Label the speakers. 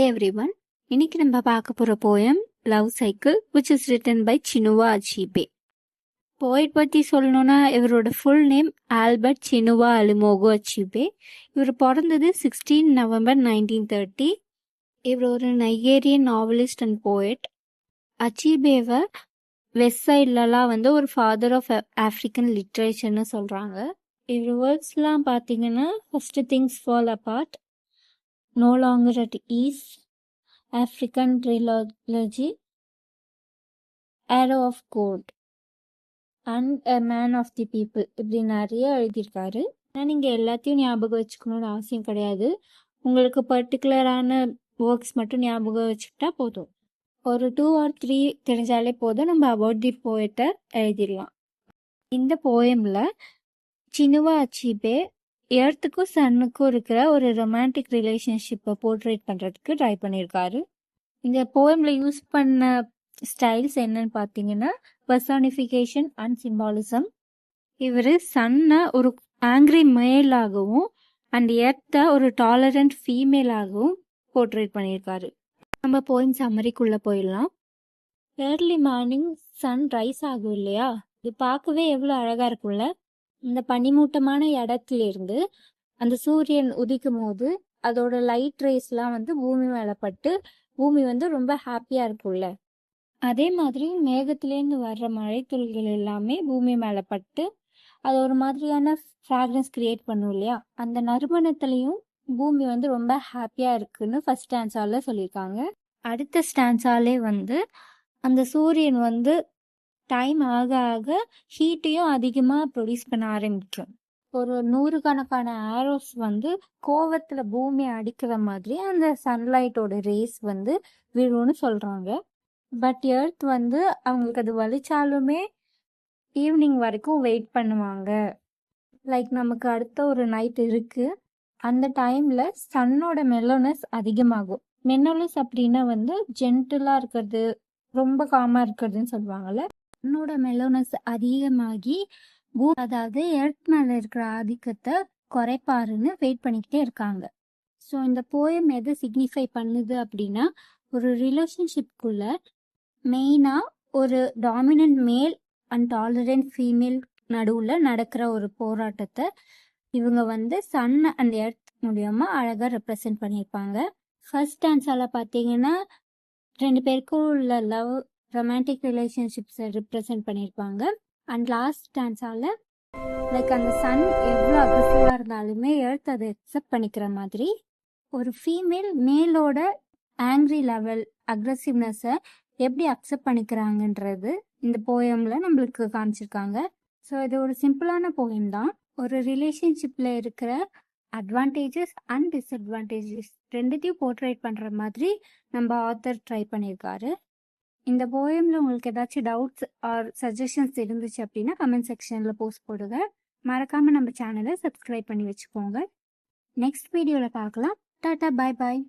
Speaker 1: everyone. இன்னைக்கு நம்ம பார்க்க போற poem love cycle which is written by சினுவா அச்சீபே. போய்ட் பற்றி சொல்லணும்னா இவரோட ஃபுல் நேம் ஆல்பர்ட் சினுவா அலுமோகோ அச்சீபே. இவர் பிறந்தது 16 நவம்பர் 1930. இவர் ஒரு நைஜேரியன் நாவலிஸ்ட் அண்ட் போயட். அச்சீபேவை வெஸ்ட் சைட்லலாம் ஒரு ஃபாதர் ஆஃப் ஆஃப்ரிக்கன் லிட்ரேச்சர்னு சொல்கிறாங்க. இவர் வேர்ட்ஸ்லாம் பார்த்தீங்கன்னா first things fall apart, no longer at ease, African trilogy, arrow of God and a man of the people, இப்படி நிறைய எழுதியிருக்காரு. ஆனால் நீங்கள் எல்லாத்தையும் ஞாபகம் வச்சுக்கணும்னு அவசியம் கிடையாது. உங்களுக்கு பர்டிகுலரான ஒர்க்ஸ் மட்டும் ஞாபகம் வச்சுக்கிட்டா போதும். ஒரு 2 or 3 தெரிஞ்சாலே போதும், நம்ம அபவுட் தி போயட்டை எழுதிடலாம். இந்த போயமில் சினுவா அச்சீபே எர்த்துக்கும் சன்னுக்கும் இருக்கிற ஒரு ரொமான்டிக் ரிலேஷன்ஷிப்பை போர்ட்ரேட் பண்ணுறதுக்கு ட்ரை பண்ணியிருக்காரு. இந்த போயமில் யூஸ் பண்ண ஸ்டைல்ஸ் என்னன்னு பார்த்தீங்கன்னா பர்சானிஃபிகேஷன் அண்ட் சிம்பாலிசம். இவர் சன்னை ஒரு ஆங்க்ரி மேலாகவும் அண்ட் எர்த்தை ஒரு டாலரண்ட் ஃபீமேலாகவும் போர்ட்ரேட் பண்ணியிருக்காரு. நம்ம போயம் சம்மரிக்குள்ளே போயிடலாம். ஏர்லி மார்னிங் சன் ரைஸ் ஆகும் இல்லையா, இது பார்க்கவே எவ்வளோ அழகாக இருக்கும்ல. இந்த பனிமூட்டமான இடத்துலேருந்து அந்த சூரியன் உதிக்கும் போது அதோட லைட் ரேஸ்லாம் பூமி மேலே பட்டு பூமி ரொம்ப ஹாப்பியாக இருக்கும்ல. அதே மாதிரி மேகத்துலேருந்து வர்ற மழை துளிகள் எல்லாமே பூமி மேலே பட்டு அது ஒரு மாதிரியான ஃப்ராக்ரன்ஸ் கிரியேட் பண்ணும் இல்லையா. அந்த நறுமணத்துலேயும் பூமி ரொம்ப ஹாப்பியாக இருக்குன்னு ஃபர்ஸ்ட் ஸ்டான்ஸால சொல்லியிருக்காங்க. அடுத்த ஸ்டான்ஸாலே அந்த சூரியன் டைம் ஆக ஆக ஹீட்டையும் அதிகமாக ப்ரொடியூஸ் பண்ண ஆரம்பிக்கும். ஒரு 100 கணக்கான ஆரோஸ் கோவத்தில் பூமியை அடிக்கிற மாதிரி அந்த சன்லைட்டோட ரேஸ் விழுன்னு சொல்கிறாங்க. பட் எர்த் அவங்களுக்கு அது வலிச்சாலுமே ஈவினிங் வரைக்கும் வெயிட் பண்ணுவாங்க. லைக் நமக்கு அடுத்த ஒரு நைட் இருக்குது, அந்த டைமில் சன்னோட மெலோனஸ் அதிகமாகும். மெலோனஸ் அப்படின்னா ஜென்டிலாக இருக்கிறது, ரொம்ப காமாக இருக்கிறதுன்னு சொல்லுவாங்கள்ல. சன்னோட மெலோனஸ் அதிகமாகி அதாவது எர்த் மேலே இருக்கிற ஆதிக்கத்தை குறைப்பாருன்னு வெயிட் பண்ணிக்கிட்டே இருக்காங்க. ஸோ இந்த போயம் எதை சிக்னிஃபை பண்ணுது அப்படின்னா, ஒரு ரிலேஷன்ஷிப்குள்ள மெயினாக ஒரு dominant male and tolerant female நடுவில் நடக்கிற ஒரு போராட்டத்தை இவங்க சன் அண்ட் எர்த் மூலியமாக அழகாக ரெப்ரசன்ட் பண்ணியிருப்பாங்க. ஃபர்ஸ்ட் டான்ஸால் பார்த்தீங்கன்னா 2 பேருக்கும் உள்ள லவ் ரொமான்டிக் ரிலேஷன்ஷிப்ஸை ரெப்ரசன்ட் பண்ணியிருப்பாங்க. அண்ட் லாஸ்ட் டான்ஸால் லைக் அந்த சன் எவ்வளோ அக்ரெசிவாக இருந்தாலுமே எர்த் அதை அக்செப்ட் பண்ணிக்கிற மாதிரி ஒரு ஃபீமேல் மேலோட ஆங்க்ரி லெவல் அக்ரெசிவ்னஸை எப்படி அக்செப்ட் பண்ணிக்கிறாங்கன்றது இந்த போயமில் நம்மளுக்கு காமிச்சிருக்காங்க. ஸோ இது ஒரு சிம்பிளான போயம் தான். ஒரு ரிலேஷன்ஷிப்பில் இருக்கிற அட்வான்டேஜஸ் அண்ட் டிஸ்அட்வான்டேஜஸ் ரெண்டுத்தையும் போர்ட்ரேட் பண்ணுற மாதிரி நம்ம ஆத்தர் ட்ரை பண்ணியிருக்காரு. இந்த போயமில் உங்களுக்கு ஏதாச்சும் டவுட்ஸ் ஆர் சஜஷன்ஸ் இருந்துச்சு அப்படின்னா கமெண்ட் செக்ஷனில் போஸ்ட் போடுங்க. மறக்காமல் நம்ம சேனலை சப்ஸ்கிரைப் பண்ணி வச்சுக்கோங்க. நெக்ஸ்ட் வீடியோவில் பார்க்கலாம். டாட்டா, பாய் பாய்.